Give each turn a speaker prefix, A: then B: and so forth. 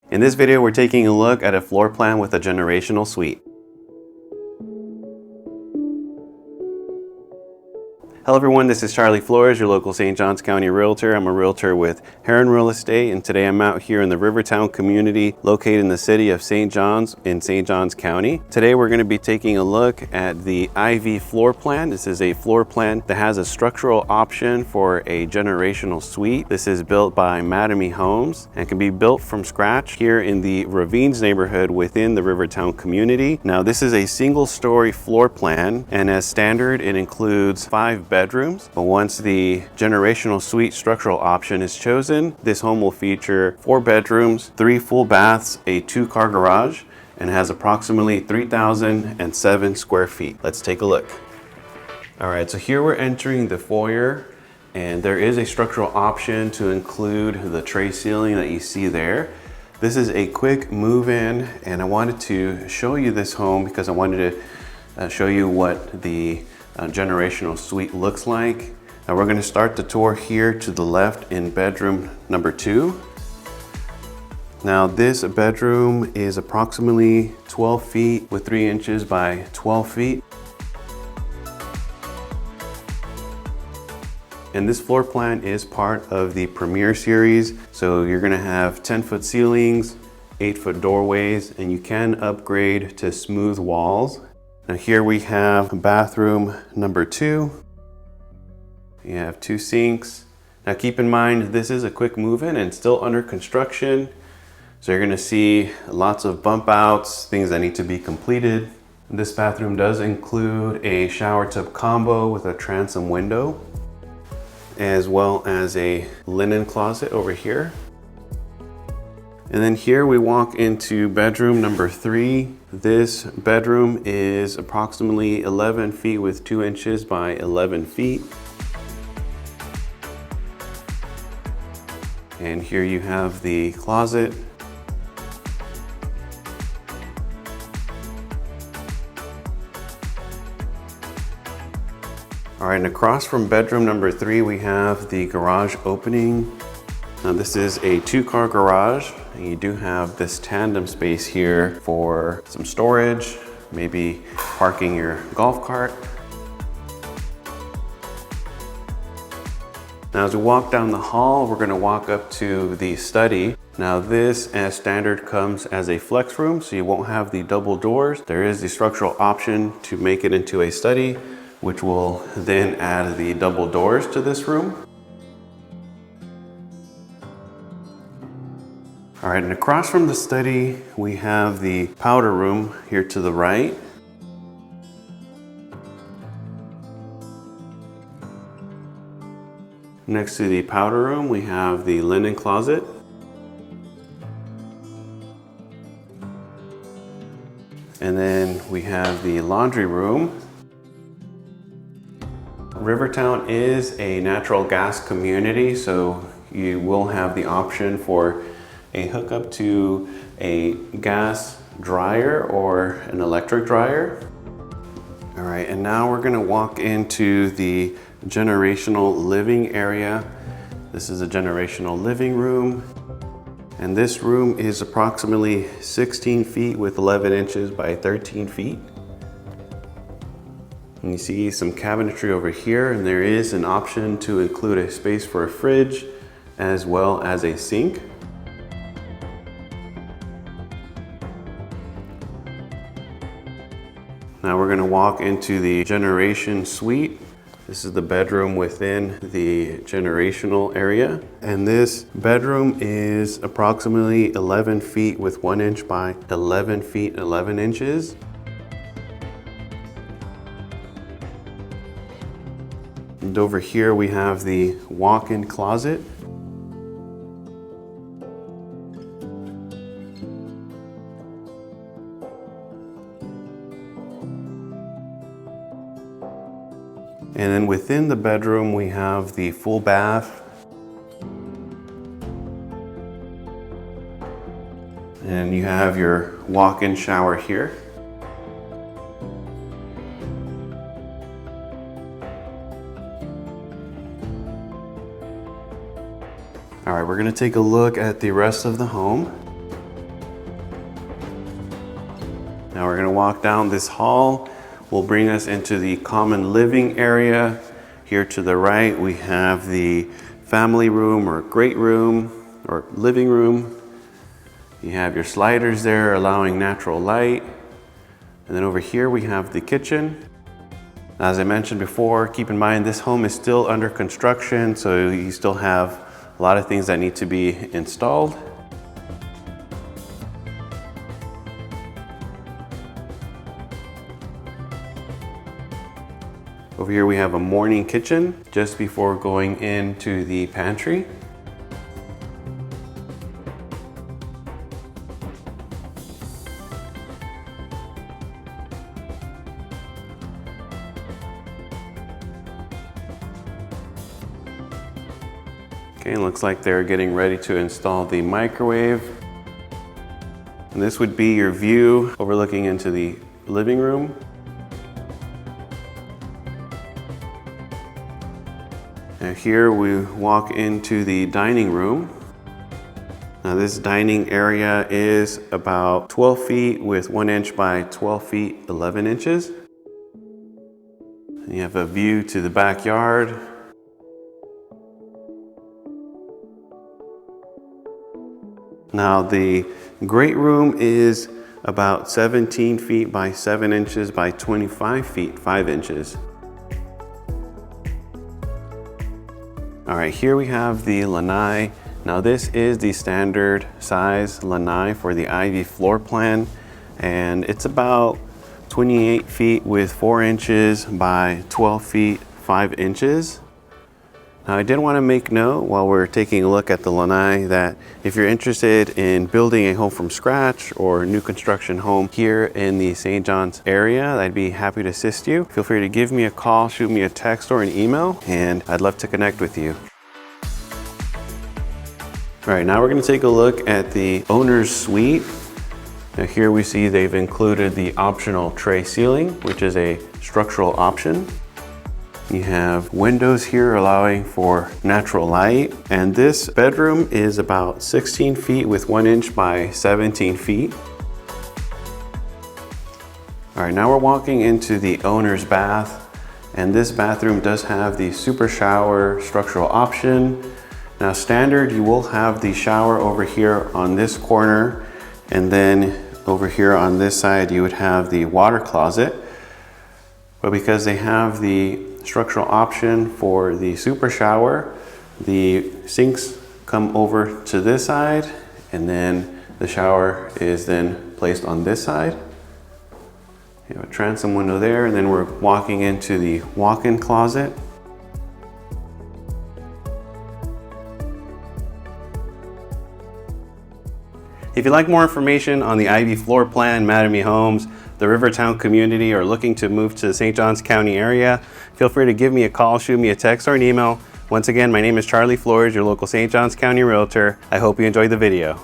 A: In this video, we're taking a look at a floor plan with a generational suite. Hello everyone, this is Charlie Flores, your local St. Johns County Realtor. I'm a Realtor with Herron Real Estate, and today I'm out here in the RiverTown community located in the city of St. Johns in St. Johns County. Today we're going to be taking a look at the IV floor plan. This is a floor plan that has a structural option for a generational suite. This is built by Mattamy Homes and can be built from scratch here in the Ravines neighborhood within the RiverTown community. Now this is a single-story floor plan, and as standard it includes 5 bedrooms, but once the generational suite structural option is chosen, this home will feature 4 bedrooms, 3 full baths, a 2-car garage, and has approximately 3,007 square feet. Let's take a look. All right, so here we're entering the foyer, and there is a structural option to include the tray ceiling that you see there. This is a quick move-in, and I wanted to show you this home because I wanted to show you what the generational suite looks like. Now we're going to start the tour here to the left in bedroom number 2. Now this bedroom is approximately 12 feet with 3 inches by 12 feet. And this floor plan is part of the Premier series. So you're going to have 10-foot ceilings, 8-foot doorways, and you can upgrade to smooth walls. Now here we have bathroom number 2. You have 2 sinks. Now keep in mind, this is a quick move-in and still under construction. So you're gonna see lots of bump outs, things that need to be completed. This bathroom does include a shower tub combo with a transom window, as well as a linen closet over here. And then here we walk into bedroom number 3. This bedroom is approximately 11 feet with 2 inches by 11 feet. And here you have the closet. All right, and across from bedroom number 3, we have the garage opening. Now this is a 2-car garage, and you do have this tandem space here for some storage, maybe parking your golf cart. Now as we walk down the hall, we're going to walk up to the study. Now this, as standard, comes as a flex room, so you won't have the double doors. There is the structural option to make it into a study, which will then add the double doors to this room. All right, and across from the study, we have the powder room here to the right. Next to the powder room, we have the linen closet. And then we have the laundry room. RiverTown is a natural gas community, so you will have the option for a hookup to a gas dryer or an electric dryer. All right, and now we're gonna walk into the generational living area. This is a generational living room, and this room is approximately 16 feet with 11 inches by 13 feet. And you see some cabinetry over here, and there is an option to include a space for a fridge as well as a sink. Now we're going to walk into the generation suite. This is the bedroom within the generational area. And this bedroom is approximately 11 feet with 1 inch by 11 feet, 11 inches. And over here we have the walk-in closet. And then within the bedroom, we have the full bath. And you have your walk-in shower here. All right, we're gonna take a look at the rest of the home. Now we're gonna walk down this hall. Will bring us into the common living area. Here to the right, we have the family room or great room or living room. You have your sliders there allowing natural light. And then over here we have the kitchen. As I mentioned before, keep in mind this home is still under construction, so you still have a lot of things that need to be installed. Over here we have a morning kitchen just before going into the pantry. Okay, looks like they're getting ready to install the microwave. And this would be your view overlooking into the living room. And here we walk into the dining room. Now this dining area is about 12 feet with 1 inch by 12 feet, 11 inches. And you have a view to the backyard. Now the great room is about 17 feet by 7 inches by 25 feet, 5 inches. All right, here we have the lanai. Now this is the standard size lanai for the Ivy floor plan, and it's about 28 feet with 4 inches by 12 feet, 5 inches. Now I did want to make note while we're taking a look at the lanai that if you're interested in building a home from scratch or new construction home here in the St. John's area, I'd be happy to assist you. Feel free to give me a call, shoot me a text or an email, and I'd love to connect with you. All right, now we're going to take a look at the owner's suite. Now here we see they've included the optional tray ceiling, which is a structural option. You have windows here allowing for natural light, and this bedroom is about 16 feet with 1 inch by 17 feet. All right, now we're walking into the owner's bath, and this bathroom does have the super shower structural option. Now standard, you will have the shower over here on this corner, and then over here on this side you would have the water closet. But because they have the structural option for the super shower, the sinks come over to this side, and then the shower is then placed on this side. You have a transom window there, and then we're walking into the walk-in closet. If you'd like more information on the Ivy floor plan, Mattamy Homes, the RiverTown community, or looking to move to the St. John's County area, feel free to give me a call, shoot me a text or an email. Once again, my name is Charlie Flores, your local St. John's County Realtor. I hope you enjoyed the video.